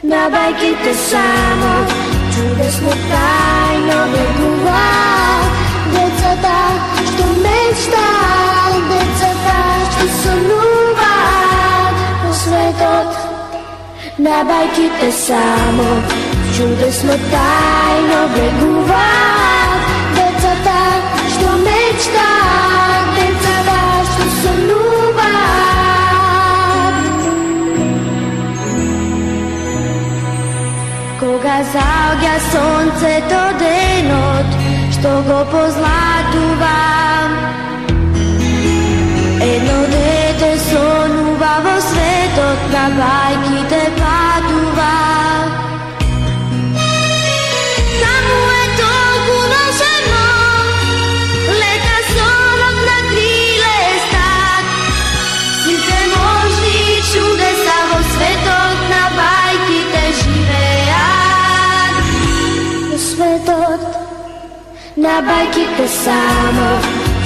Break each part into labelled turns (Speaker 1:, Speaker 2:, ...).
Speaker 1: na bajkite samo, čudesno tajno begува. Децата, што мечтаат, децата, што сонуваат по светот, на бајките само, чудесно тајно бегуваат. Децата, што мечтаат, децата, што сонуваат. Кога заоѓа сонцето денот, што го позлатува, едно дете сонува во светот, на бајките патува. Таму е толку волшебно, лета сонот на криле стак. Сите можни чудеса во светот, на бајките живеат. Во светот на бајките само,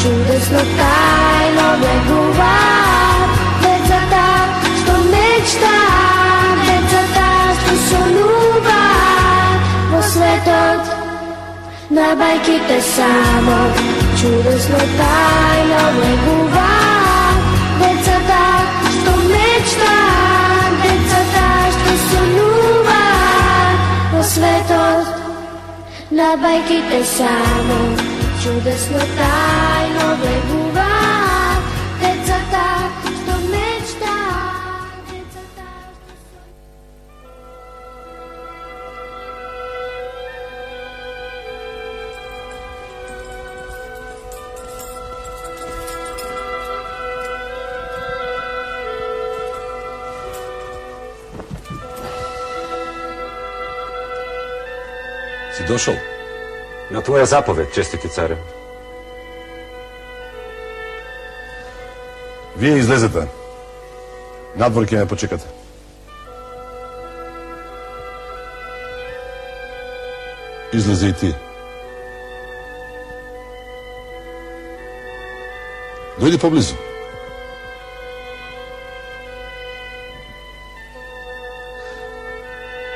Speaker 1: чудесно тајно бегуваат. Децата, што мечтаат, децата, што сонуваат во светот, на бајките само, чудесно тајно бегуваат. Децата, што мечтаат, децата, што сонуваат во светот, на бајките само, чудесно тајно бегуваат. Децата, што мечтаат, децата, што
Speaker 2: Си дошол? На твоја заповед, честити царе.
Speaker 3: Вие излезете. Надвор ќе ме почекате. Излезе и ти. Дојди поблизу.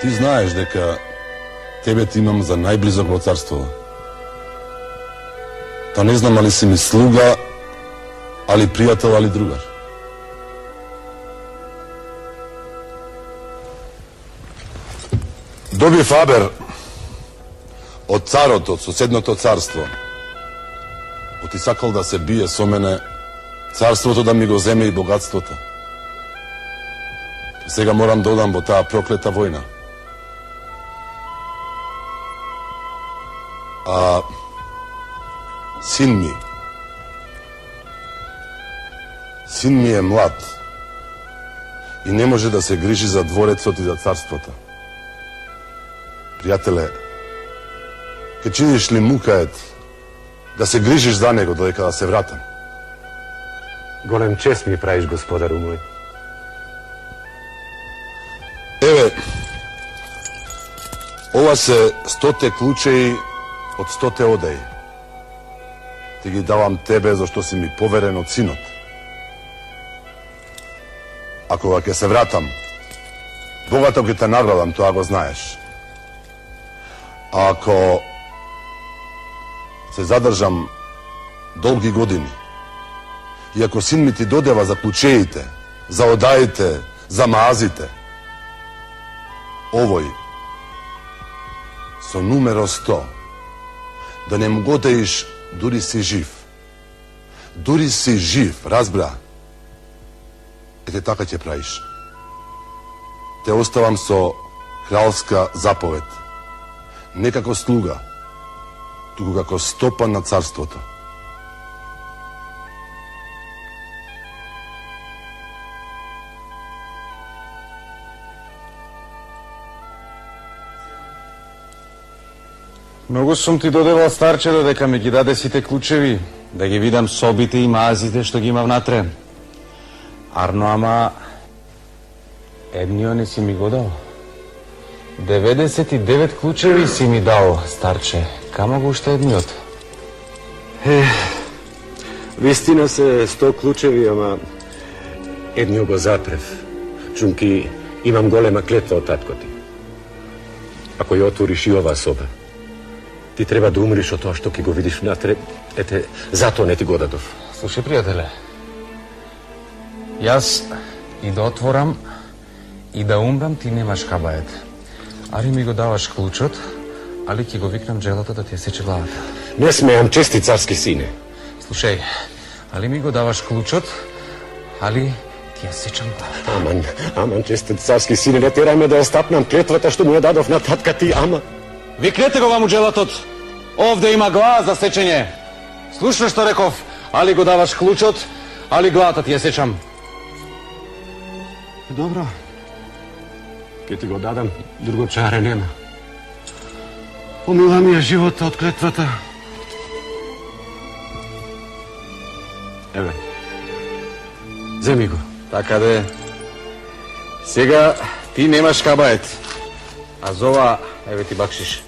Speaker 3: Ти знаеш дека тебе ти имам за најблизок во царството. Та не знам али си ми слуга, али пријател, али другар. Добив абер од царот, од соседното царство. Оти сакал да се бие со мене, царството да ми го земе и богатството. Сега морам да одам во таа проклета војна. А син ми е млад и не може да се грижи за дворецот и за царството. Пријателе, ке чиниш ли мукает да се грижиш за него додека да се вратам?
Speaker 2: Голем чест ми правиш, господару мој.
Speaker 3: Еве, ова се 100 клучеи од 100 одаи. Ти ги давам тебе зашто си ми поверен од синот. А кога ќе се вратам, богато ќе те наградам, тоа го знаеш. А ако се задржам долги години и ако син ми ти додева за клучеите, за одаите, за маазите, овој со numero 100 да не му го деиш дури си жив. Дури си жив, разбра. Ете така ќе правиш. Те оставам со кралска заповед. Не како слуга, туку како стопан на царството.
Speaker 4: Многу сум ти додевал, старче, додека ми ги даде сите клучеви, да ги видам собите и маазите што ги има внатре. Арно, ама едниот не си ми го дал. 99 клучеви си ми дал, старче. Камо го уште едниот?
Speaker 2: Вистина се 100 клучеви, ама едниот го запрев. Чунки имам голема клетва од татко ти. ako je otvoriš i ova soba, ti treba da umriš od toga što ki go vidiš natre, zato ne ti go dadov.
Speaker 4: Слушай, пријателе, јас и да отворам и да умрам, ти немаш кабает. Али ми го даваш клучот, али ќе го викнам джелата да ти ја сече главата.
Speaker 2: Ne smejam, česti carski sine.
Speaker 4: Слушај, али ми го даваш клучот, али ти ја сечам главата.
Speaker 2: Aman, česti carski sine, ne teraj me da ostapnam kletvata što mu je dadov na tatka ti, ama.
Speaker 4: Викнете го ваму джелатот. Овде има глава за сечење. Слушаш што реков? Али го даваш клучот, али главата ти ја сечам.
Speaker 2: Dobro. Ке ti go dadam, drugo čare nema. Pomila mi je života od kletvata. Еве. Земи го.
Speaker 4: Така де. Сега ти немаш кабает. А за ова, еве ти бакшиш.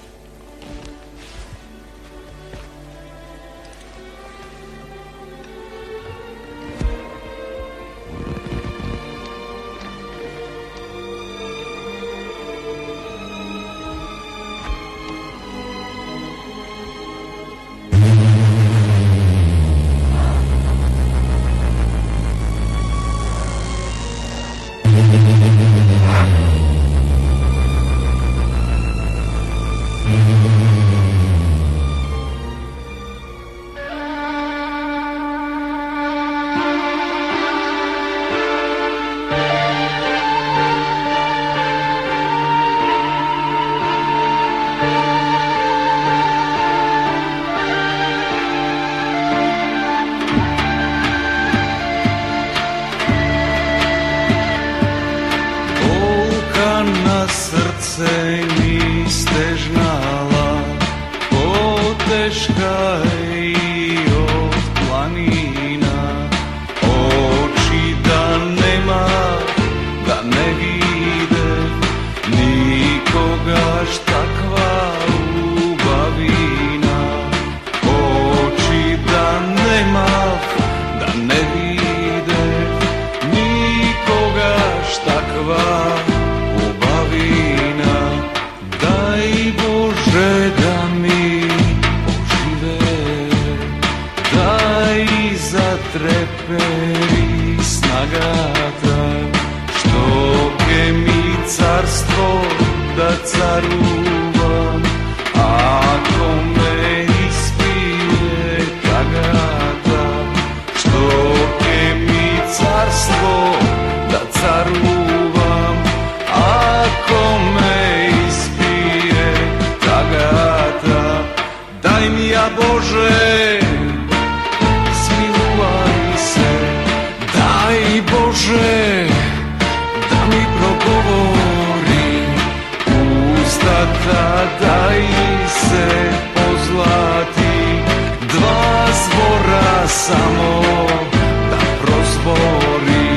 Speaker 5: Srce mi stežnala, poteška i od planina, oči da nema, da ne vide nikoga štakva ljubavina, oči da nema, da ne vide nikoga štakva ljubavina. Daj Bože da mi ožive, daj zatreperi snagata, što ke mi carstvo da caruvam, ako me ispije kagata, što ke mi carstvo da caruvam, ako me ispije tagata. Daj mi ja Bože, smiluj se, daj Bože, da mi progovori ustata, daj se pozlati, dva zvora samo da prozbori.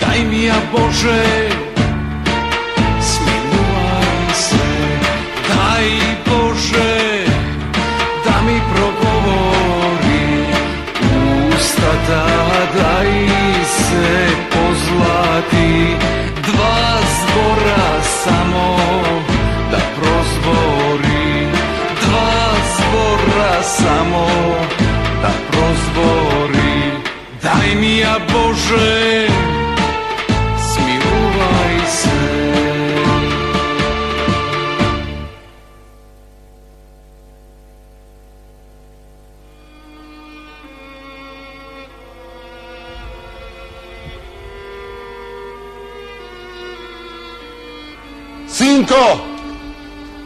Speaker 5: Daj mi ja Bože, smiluj se, daj Bože, da mi progovori ustata, daj se pozlati, dva zvora samo da prozbori, dva zvora samo da prozbori. Daj mi ja Bože, smiluj se.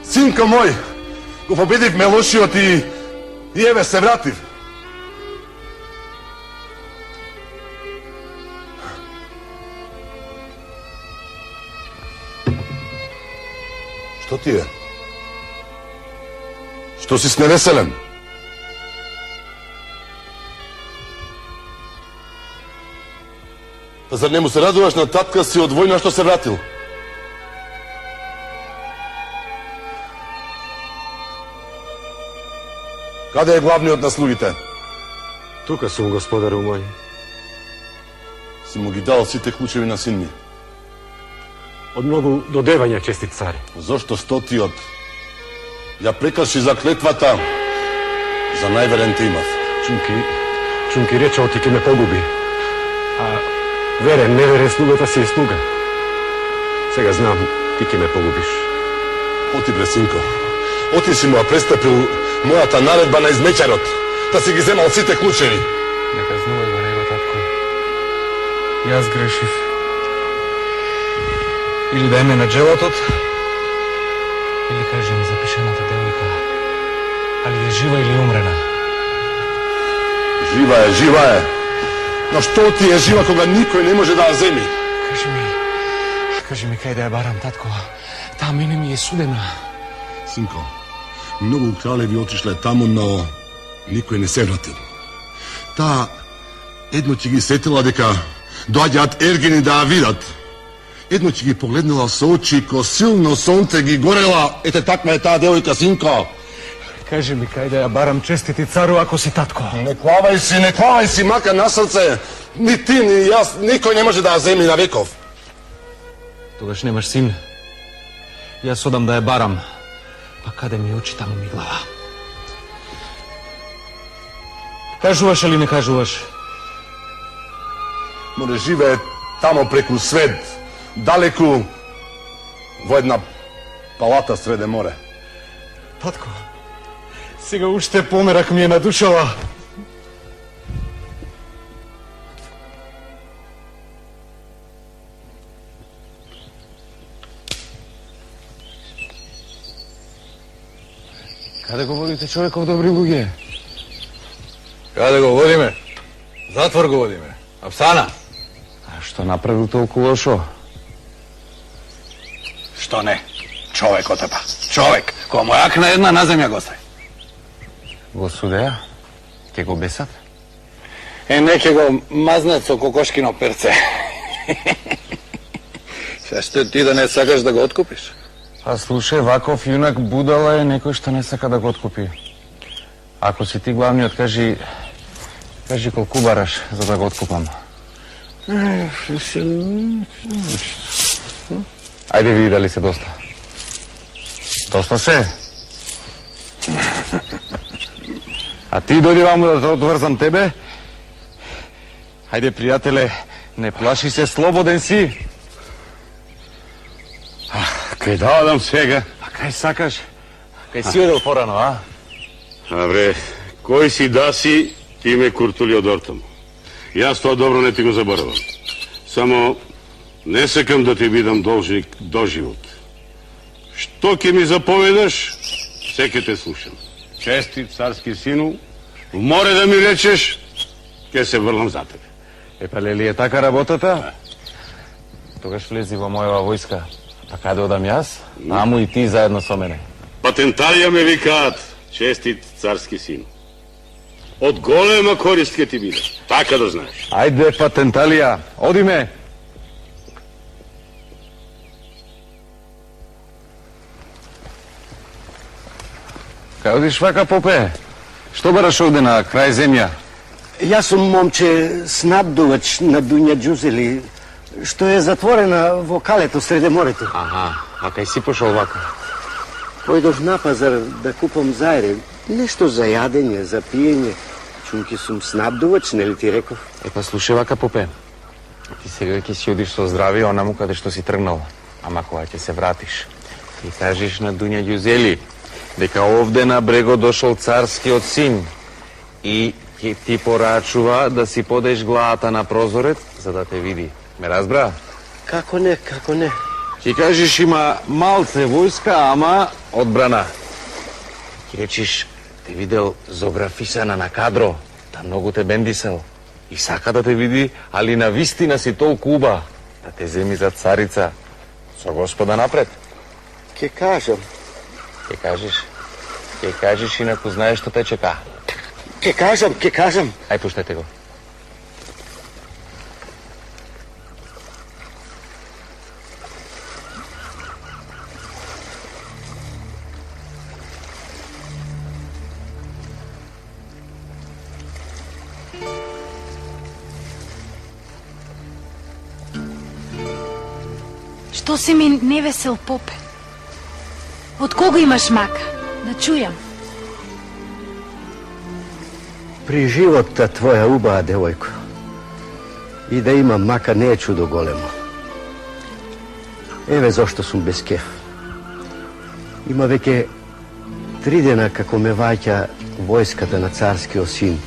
Speaker 3: Sinko moj, ko pobediv me lošio ti i evo se vrativ. Što ti je? Što si neveselen? Pa zar njemu se radovaš na tatka si od vojna što se vratil? Kada je glavni od nas slugite?
Speaker 2: Тука сум, господару мој.
Speaker 3: Si mu gi dal svi te ključevi na sin mi.
Speaker 2: od mnogo dodevanja, čestit care.
Speaker 3: Zašto stotiot? Ja prekrši zakletvata za najveren timov.
Speaker 2: Čunki rečao ti ke me pogubi. A veren, ne veren slugata si je sluga. Sega znam, ti ke me pogubiš.
Speaker 3: Oti bre, sinko. Oti si mu prestapil moja ta naredba na izmećarot. Da si gi zemal site ključevi.
Speaker 4: Ne kaznuvaj ga nego, tatko. Ja zgrešив. Ili daj me na dželotot, ili kaži mi zapišeната devojka. Ali je živa ili umrena?
Speaker 3: Živa je. No što ti je živa koga niko ne može da zemi?
Speaker 4: Kaži mi kaj da je baram, tatko. Ta mine mi je sudena.
Speaker 3: Sinko, mnogo kraljevi otišle tamo, no niko je ne se vratil. Ta edno će gi setila deka dođat Ergini da vidat. Edno će gi poglednila s oči ko silno sonce gi gorela. Ete takva je ta devojka, sinko.
Speaker 4: Kaži mi kaj da ja baram čestiti caru ako si tatko.
Speaker 3: Ne klavaj si maka na srce. Ni ti, ni ja, niko ne može da zemi na vekov.
Speaker 4: Togaš nemaš sin. Ja sodam da je baram. Pa kada mi oči, tamo mi glava. Kažuvaš ili ne kažuvaš?
Speaker 3: More žive tamo preku svet, daleku, vojedna palata srede more.
Speaker 4: Tatko, сега уште померак ми е надушала. Каде го водите човеков добри луѓе?
Speaker 6: Каде го водиме? Затвор го водиме. Апсана.
Speaker 4: А што направил толку лошо?
Speaker 6: Што не? Човек отепа. Човек. Кој му јакна една на земја го стави.
Speaker 4: Го судеа? Ке го бесат?
Speaker 6: Неке го мазнат со кокошкино перце. Што ти да не сакаш да го откупиш?
Speaker 4: А слушај, ваков юнак будала е некој што не сака да го откупи. Ако си ти главниот, кажи колку бараш за да го откупам. Ајде види дали се доста. Доста се. А ти дојди ваму да те одврзам тебе. Ајде, пријателе, не плаши се, слободен си.
Speaker 2: Kaj da odam svega?
Speaker 4: А кај сакаш? Кај си одел порано, а?
Speaker 2: A bre, koji si da si, ti me kurtuli od ortom. Јас тоа добро не ти го заборавам. Само не сакам да ти бидам должник до живот. Што ќе ми заповедаш, се ќе те слушам. Честит царски сину, в море да ми речеш, ќе се врлам за тебе.
Speaker 4: Епа, лели е така работата? Тогаш влези во мојава војска. Па каде одам јас? Таму и ти заедно со мене.
Speaker 2: Патентарија ме викаат, честит царски син. Од голема корист ќе ти биде. Така да знаеш.
Speaker 4: Ајде, патенталија, одиме! Кај одиш вака, попе? Што бараш овде на крај земја?
Speaker 7: Јас сум момче снабдувач на Дуња Ѓузели, што е затворена во калето среде морето.
Speaker 4: Аха, а кај си пошол вака?
Speaker 7: Појдов на пазар да купам зајре, нешто за јадење, за пиење. Чунки сум снабдувач, нели ти реков?
Speaker 4: Епа, слушај вака, попе. Ти сега ќе си одиш со здрави онаму каде што си тргнал. Ама кога ќе се вратиш, ти кажеш на Дуња Ѓузели дека овде на брегот дошол царскиот син и ќе ти порачува да си подеш главата на прозорец за да те види. Ме разбра?
Speaker 7: Како не, како не.
Speaker 4: Ќе кажеш има малце војска, ама одбрана. Ќе речиш, те видел зографисана на кадро, да многу те бендисел. И сака да те види, али на вистина си толку уба, да те земи за царица. Со Господа напред.
Speaker 7: Ке кажам.
Speaker 4: Ќе кажеш, инаку знаеш што те чека.
Speaker 7: Ке кажам.
Speaker 4: Ај, пуштете го.
Speaker 8: Што си ми невесел, попе? Од кого имаш мака? Да чујам.
Speaker 7: Pri života tvoja ubava, devojko. I da imam maka neću do golemo. Еве зошто сум без кеф. Има веќе 3 дена како ме ваќа војската на царскиот син.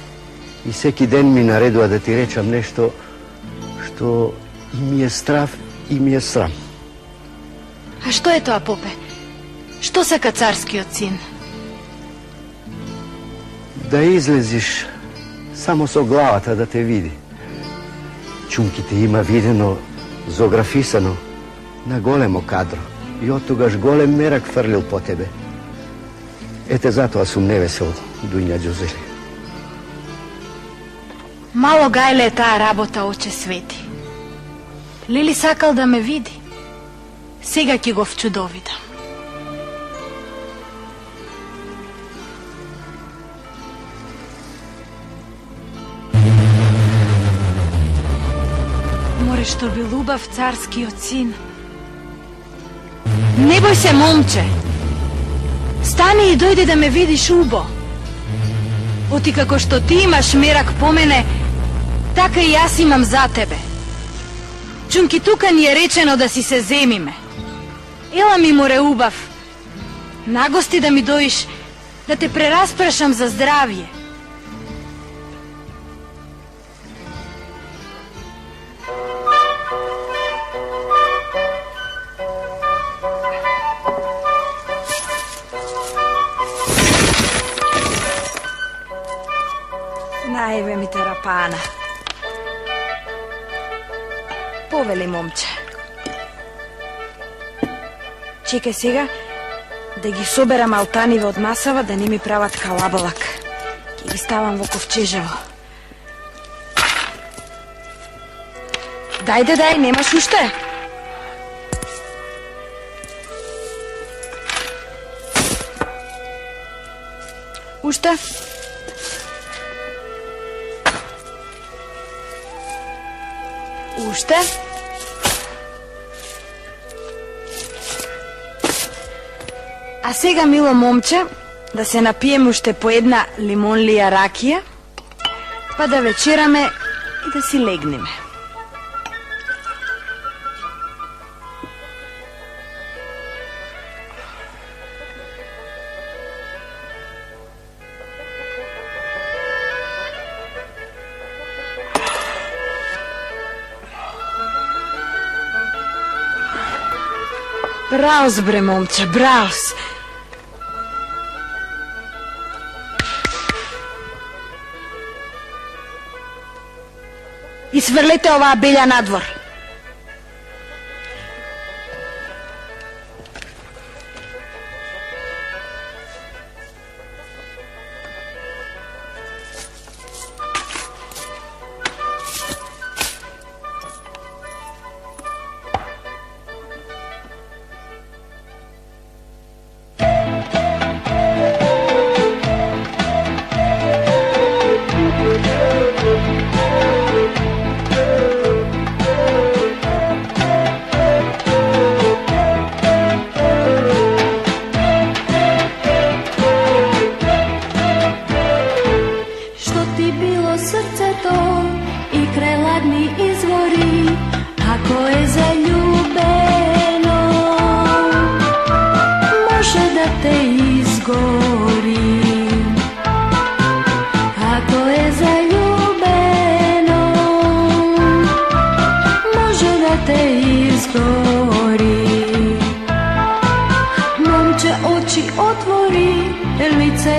Speaker 7: И секи ден ми наредува да ти речам нешто што и ми е страв и ми е срам.
Speaker 8: А што е тоа, попе? Што сака царскиот син?
Speaker 7: Да излезиш само со главата да те види. Чунките има видено, зографисано, на големо кадро. И од тогаш голем мерак фрлил по тебе. Ете затоа сум невесел, Дуња Ѓузели.
Speaker 8: Мало гајле е таа работа, оче свети. Лили сакал да ме види. Сега ќе го вчудовидам. Море што би лубав царскиот син. Не бој се, момче. Стани и дојди да ме видиш убо. Оти како што ти имаш мерак по мене, така и јас имам за тебе. Чунки тука ни е речено да си се земиме. Ела ми, море убав. Нагости да ми доиш, да те прераспрашам за здравје. Најве ми терапана. Повели, момче. Чекај сега да ги соберам алтаниве од масава да не ми прават калабалак. Ќе ги ставам во ковчежево. Дај, немаш уште? Уште? Уште? А сега, мило момче, да се напиеме уште по една лимонлија ракија, па да вечераме и да си легнеме. Браус, бре, момче, браус. Исврлете оваа белја надвор.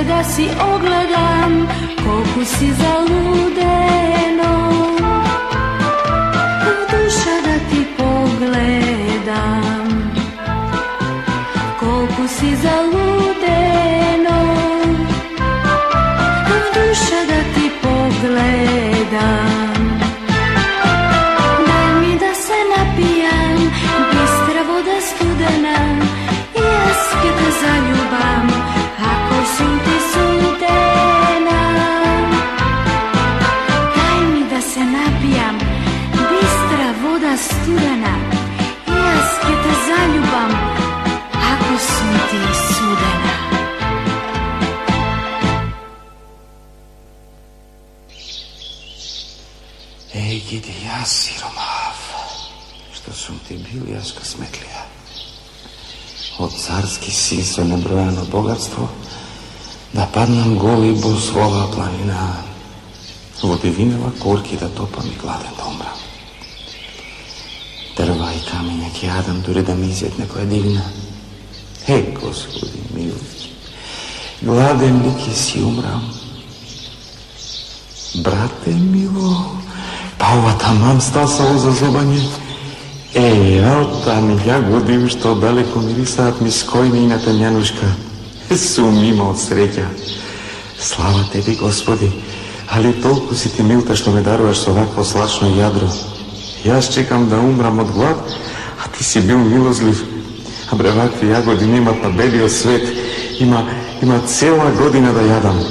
Speaker 1: Da si ogledam, kolku si zaludeno, v duša da ti pogledam, kolku si zaludeno, v duša da ti pogledam. Daj mi da se napijam, bistra voda studena, i jaz ke te zaljubam, ako sam ti sudena. Daj mi da se napijam, bistra voda studena, i jaz ке те заljubam ako sam ti sudena.
Speaker 5: Ej, gdje ja siromav, što sam ti bil jaz kasmetlija. Od carski sin sve nebrojano bogatstvo, da padnem goli bos v ova planina, vodevineva korki da topam i gladen da umram. Drva i kamenja jadam, dure da mi izjetne koja divna. Gospodi mili, gladen lik si umram. Brate milo, pa ova tamam stasalo za zobanje. Tam ja godim što daleko mirisat mi skojni na temjanuška. Sum ima od sreća. Slava tebi, Gospodi, ali toliko si ti milta što me daruješ s ovakvo slačno jadro. Ja čekam da umram od glad, a ti si bil milozliv. A bre, ovakvi jagodi nima pa belio svet. Ima cijela godina da jadam.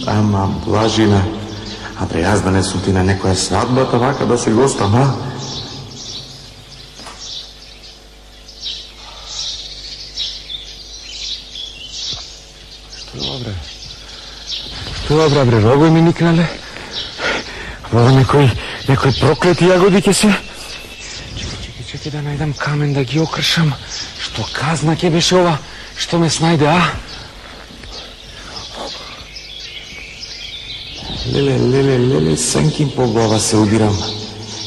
Speaker 5: Ama blažina. A bre, jaz da ne su ti na nekoja svadba tavaka da se gostam, a?
Speaker 4: Što dobra bre, rogovi mi niknale. Vola nekoj prokleti jagodi će se. Čekaj da najdam kamen da gi okršam. Što kazna ke beše ova, što me snajde, a?
Speaker 5: Lele, senkim po glava se udiram.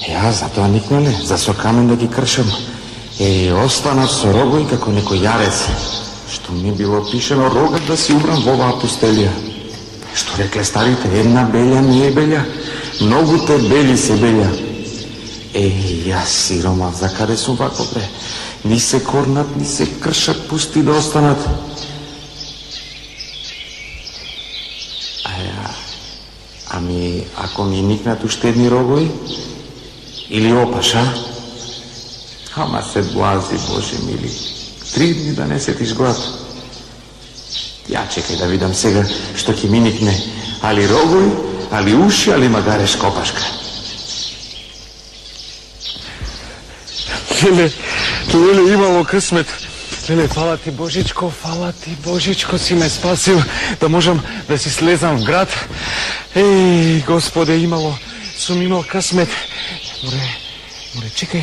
Speaker 5: Ja zato niknale, za so kamen da gi kršam. Ostanat so rogovi kako neko jarec. Što mi je bilo pišeno rogat da si umram v ova pustelija. Što rekle starite, jedna belja nije belja, mnogo te belji se belja. Ja siromav, za kade su ovako bre? Ni se kornat, ni se kršat, pusti da ostanat. Ako mi niknat u štedni rogovi? Ili opaša? Ama se blazi, Bože mili. 3 dni da ne setiš glad. Ja čekaj da vidim sega što ki mi nikne. Ali rogovi, ali uši, ali magare škopaška.
Speaker 4: Lele, imalo krsmet. Lele, hvala ti Božičko, si me spasil, da možem da si slezam v grad. Gospode, sam imao krsmet. More, čekaj,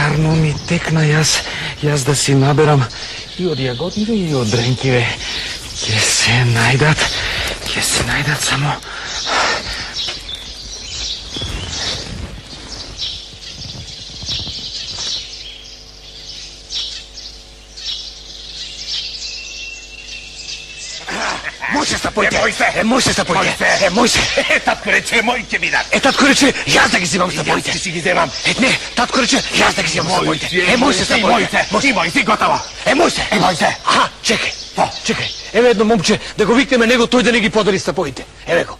Speaker 4: Arno mi tekna, jaz da si naberam i od jagodnive i od drenkive. Gdje se najdat samo... Moj se stapojte.
Speaker 6: Tatko reče, moj će mi dati.
Speaker 4: Tatko reče, jaz da gi zimam stapojte.
Speaker 6: Ja si gi zimam.
Speaker 4: Ne, tatko reče, jaz da gi zimam stapojte. Moj se stapojte.
Speaker 6: Moj si gotovo.
Speaker 4: Moj se. Aha, čekaj. Evo jedno momče, da go vikneme nego toj da ne gi podari stapojte. Evo go.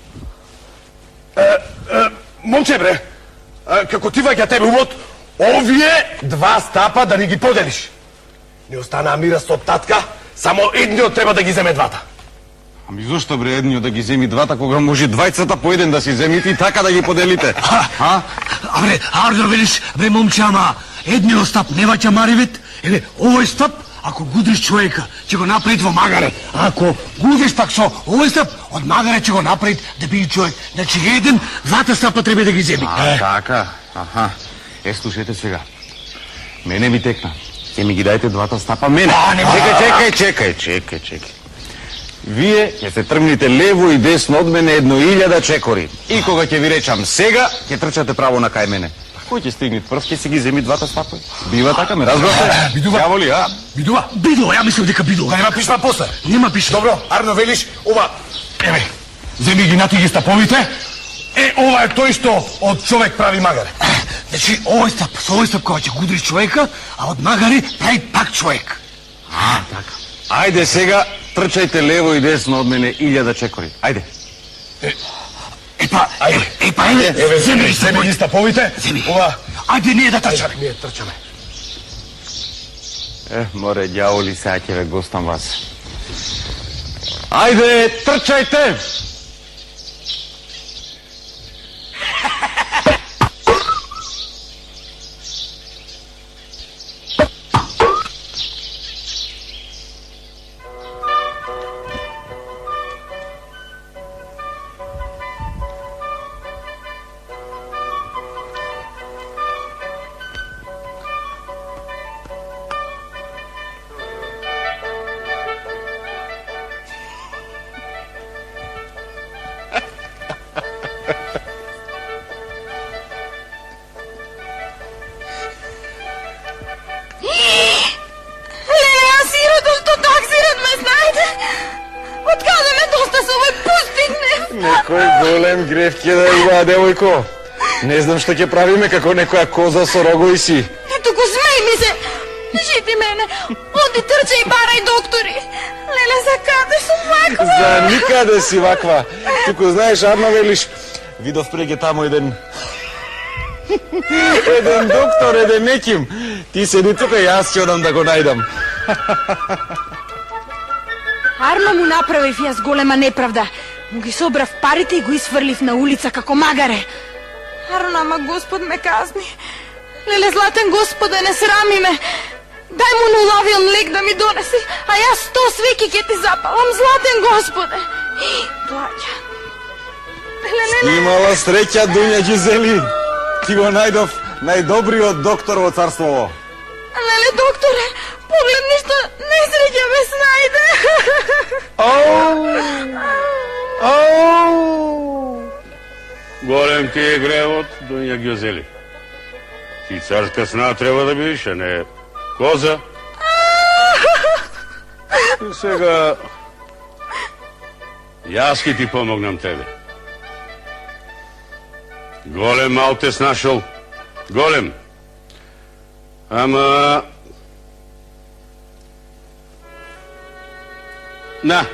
Speaker 6: Momče bre, kako ti vađa tebe uvod, ovije 2 stapa da ne gi podeliš. Ne ostana mirast od tatka, samo jednio treba da gi zeme 2.
Speaker 4: Ами зошто бре едниот да ги земи 2, кога може 2 по 1 да си земите и така да ги поделите?
Speaker 9: Абре, Арно велиш, бре момче, ама едниот стап не ваќа маривет, еле, овој стап, ако гудриш човека, ќе го направи во магаре. Ако гудриш пак со овој стап, од магаре ќе го направи да биде човек. Значи 2 стапа треба да ги земи.
Speaker 4: Така, аха. Слушайте сега. Мене ми текна. Ќе ми ги дајте 2 стапа мене. Чекај. Вие ќе се тргнете лево и десно од мене 1000 чекори. И кога ќе ви речам сега, ќе трчате право на кај мене. Кој ќе стигне прв, ќе си ги земи 2 стапа. Бива така, ме разбрате?
Speaker 9: Бидува.
Speaker 4: Ли, а?
Speaker 9: Бидува, ја мислам дека бидува.
Speaker 6: Нема пишма после.
Speaker 9: Нема пишма.
Speaker 6: Добро, Арно велиш, ова,
Speaker 9: Еве, земи ги нати ги стаповите.
Speaker 6: ова е тој што од човек прави магаре.
Speaker 9: Значи, со овој стап кога ќе гудриш човека, а од магаре прави пак човек.
Speaker 4: Така. Ајде сега, трчајте лево и десно од мене 1000 чекори. Ајде.
Speaker 6: Еве, земи ги стаповите. Ова,
Speaker 9: Ајде, ние да трчаме.
Speaker 6: ние трчаме.
Speaker 4: Море, ѓаволи, сега ќе ве гостам вас. Ајде, трчајте! Некој голем греф ќе да има, девојко. Не знам што ќе правиме како некоја коза со рогови си.
Speaker 8: Ето го смеј ми се! Жити мене! Оди трчај, барај доктори! Леле, за каде сум ваква?
Speaker 4: За никаде си ваква. Туку знаеш, Арно, велиш, видов преге таму еден доктор, еден неким. Ти седи тука, јас ќе одам да го најдам.
Speaker 8: Арно му направив јас голема неправда. Му ги собрав парите и го изфрлив на улица како магаре. Арно, ама Господ ме казни. Леле, златен Господе, не срами ме. Дај му нулавион лек да ми донеси, а јас 100 свеки ќе ти запалам, златен Господе. Плаќа.
Speaker 4: Имала среќа, Дуња Ѓизели. Ти го најдов најдобриот доктор во царствово.
Speaker 8: Леле, докторе, погледни што несреќа ме снајде.
Speaker 2: Голем ти е гревот, Дуња Ѓизели. Ти царска сна треба да бидеш, а не коза. И сега јас ќе ти помогнам тебе. Голем мал те снашол. Голем. Ама... На.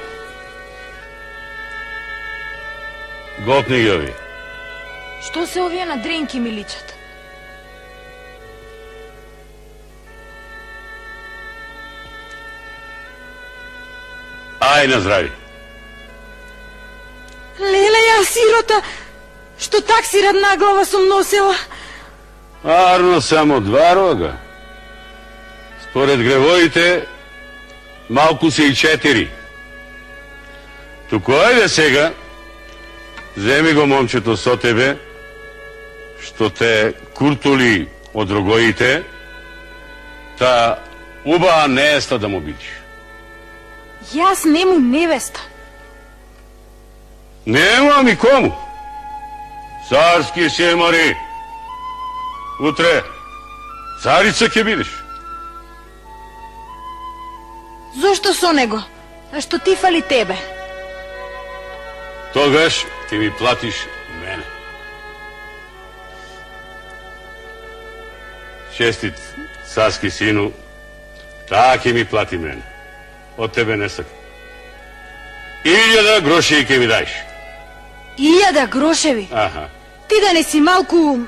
Speaker 2: Готни ги ови.
Speaker 8: Што се овие на дренки ми личат?
Speaker 2: Ај на здрави.
Speaker 8: Леле, ја сирота, што таксират на глава сум носила.
Speaker 2: Арно само 2 рога. Според гревоите, малку се и 4. Туку ајде сега, земи го момчето со тебе, што те куртули од рогоите, та убава нееста да му бидиш.
Speaker 8: Јас нему невеста.
Speaker 2: Немам и кому. Царски си е, Мари. Утре царица ќе бидеш.
Speaker 8: Зошто со него? А што ти фали тебе?
Speaker 2: Тогаш ти ми платиш мене. Честит царски сину, таа ќе ми плати мене. Од тебе не сакам. 1000 гроши ќе ми даеш.
Speaker 8: 1000 грошеви?
Speaker 2: Аха.
Speaker 8: Ти да не си малку...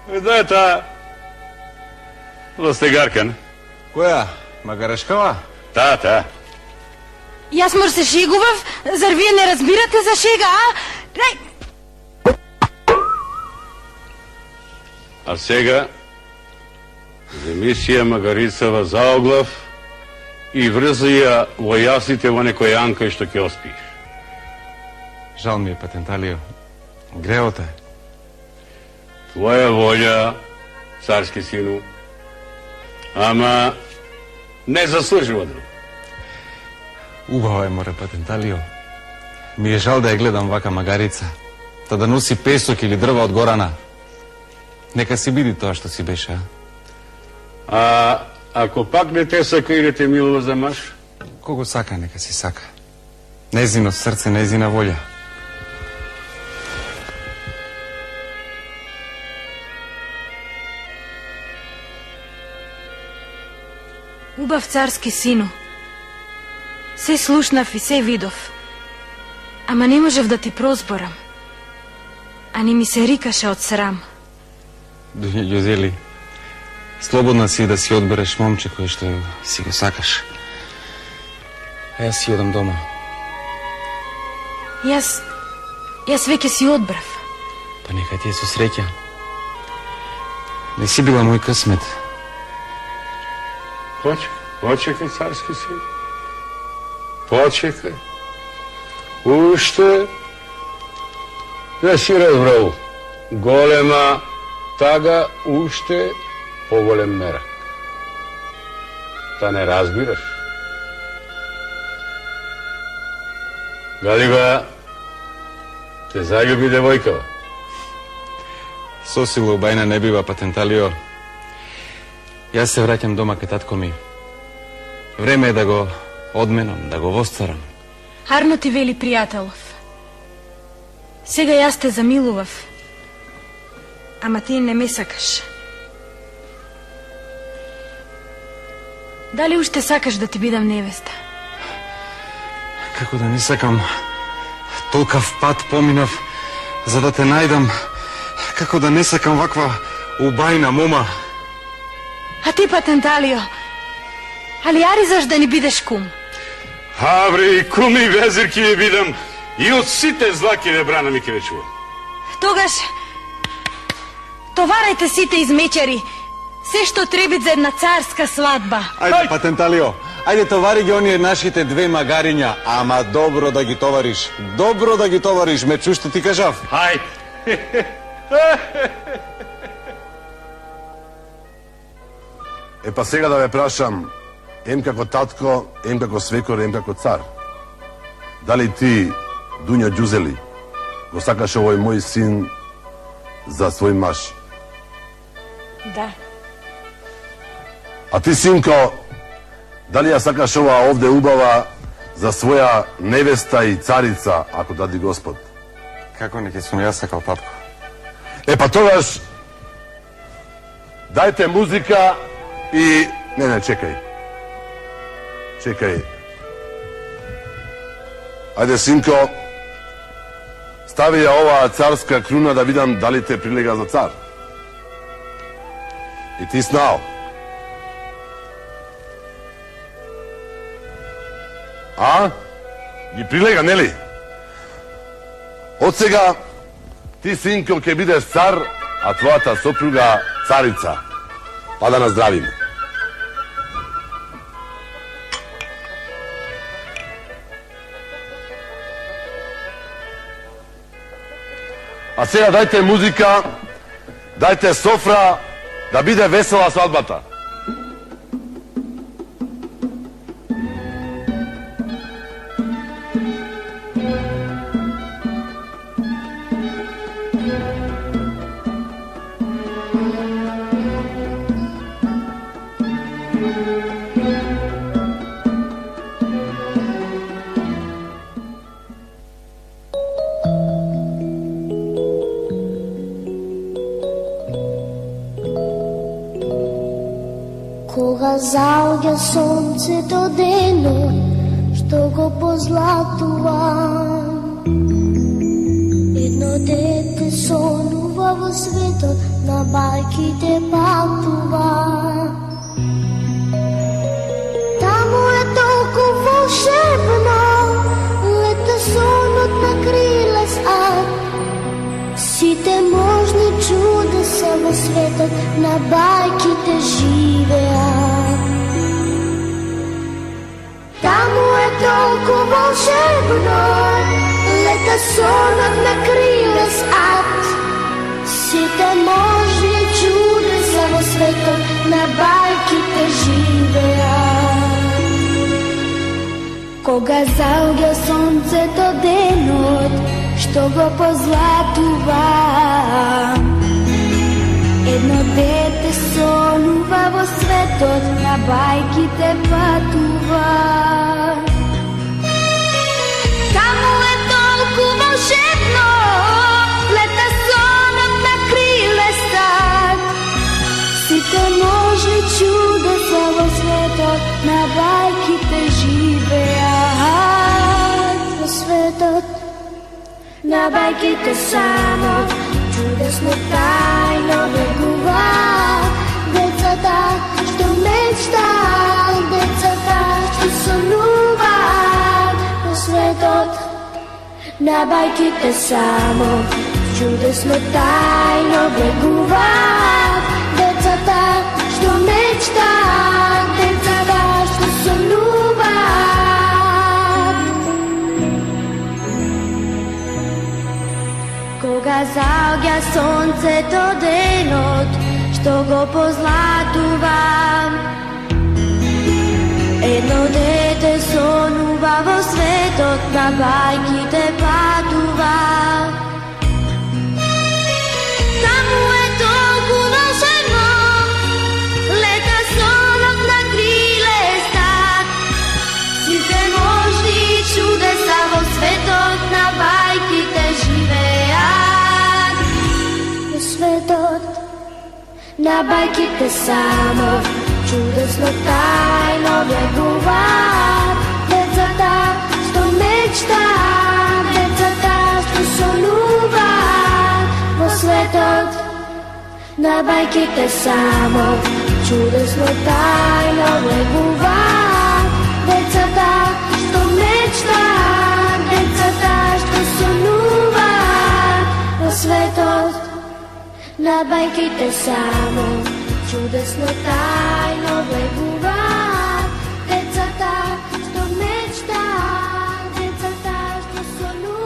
Speaker 2: Да е таа ластегарка, не?
Speaker 4: Која? Магарешкава?
Speaker 2: Таа.
Speaker 8: Јас мор се шегував, зар вие не разбирате за шега, а? Рај...
Speaker 2: А сега земи си ја Магарицава за оглав и врзи ја во јасните во некој анкај што ќе оспиеш.
Speaker 4: Жал ми е, Патенталио. Греота е.
Speaker 2: Твоја волја, царски сину, ама не заслужува друго.
Speaker 4: Убаво е, море, Патенталио. Ми е жал да ја гледам вака магарица. Та да носи песок или дрва од горана. Нека си биди тоа што си беше, а?
Speaker 2: А ако пак не те сака и не те милува за маж?
Speaker 4: Кого сака, нека си сака. Незино срце, незина волја.
Speaker 8: Убав царски сину. Се слушнав и се видов. Ама не можев да ти прозборам. А не ми се рикаше од срам.
Speaker 4: Дуња Ѓозели, слободна си да си одбереш момче кој што си го сакаш. А јас си одам дома.
Speaker 8: Јас веќе си одбрав.
Speaker 4: Па нека ти е со среќа. Не си била мој късмет.
Speaker 2: Почекај, царски син. Почекај. Уште не си разбрал. Голема тага уште поголем мерак. Та не разбираш. Галиба те заљуби девојкава.
Speaker 4: Со сила убајна не бива, Патенталио. Јас се враќам дома кај татко ми. Време е да го одменам, да го востварам.
Speaker 8: Арно ти вели пријателов. Сега јас те замилував. Ама ти не ме сакаш. Дали уште сакаш да ти бидам невеста?
Speaker 4: Како да не сакам? Толкав пат поминав за да те најдам. Како да не сакам ваква убајна мома?
Speaker 8: А ти, Патенталио, али ари заш да ни бидеш кум?
Speaker 2: Абре, и кум и везир ки ве бидам, и од сите зла ки ве бранам и ки ве чувам.
Speaker 8: Тогаш, товарајте сите измечари, се што треба за една царска свадба.
Speaker 4: Ајде, Патенталио, ајде товари ги оние нашите две магариња, ама добро да ги товариш. Добро да ги товариш, ме чуш што ти кажав?
Speaker 2: Ај!
Speaker 3: Е па сега да ве прашам, ем како татко, ем како свекор, ем како цар. Дали ти, Дуња Ѓузели, го сакаш овој мој син за свој маж?
Speaker 8: Да.
Speaker 3: А ти, синко, дали ја сакаш ова овде убава за своја невеста и царица, ако дади Господ?
Speaker 4: Како не ќе сум јас сакал, татко?
Speaker 3: Е па тогаш, дајте музика и... Не, чекај. Чекај. Ајде, синко, стави ја оваа царска круна да видам дали те прилега за цар. И ти снао. А? Ги прилега, нели? Од сега, ти, синко, ќе бидеш цар, а твојата сопруга царица. Па да наздравиме. А сега дајте музика, дајте софра, да биде весела свадбата.
Speaker 1: Кога заоѓа сонцето денот, што го позлатува, едно дете сонува во светот, на бајките патува. Таму е толку волшебно, лета сонот на криле сад. Сите можни чудеса во светот на бајките живеат. Таму е толку волшебно, лета сонот на криле сад. Сите можни чудеса во светот на бајките живеат. Кога заоѓа сонцето денот, што го позлатува, едно дете сонува во светот, на бајките патува. Таму е толку волшебно, лета сонот на криле сад. Сите можни чудеса во светот, на бајките живеат. Во светот на бајките само чудесно тајно бегува. Децата што мечтаат, децата што сонуваат. Во светот на бајките само чудесно тајно бегува. Децата што мечтаат, децата што сонуваат. Кога заоѓа сонцето денот, што го позлатува, едно дете сонува во светот, на бајките патува. Таму е толку волшебно, лета сонот на криле стат. Сите можни чудеса na bajkite samo, čudesno tajno vjegovat. Djecata što mečta, djecata što soluvat, vo svetot na bajkite samo, čudesno tajno vjegovat. Djecata što mečta, djecata što soluvat, vo svetot na bajkite samo, čudesno tajno vjegovat.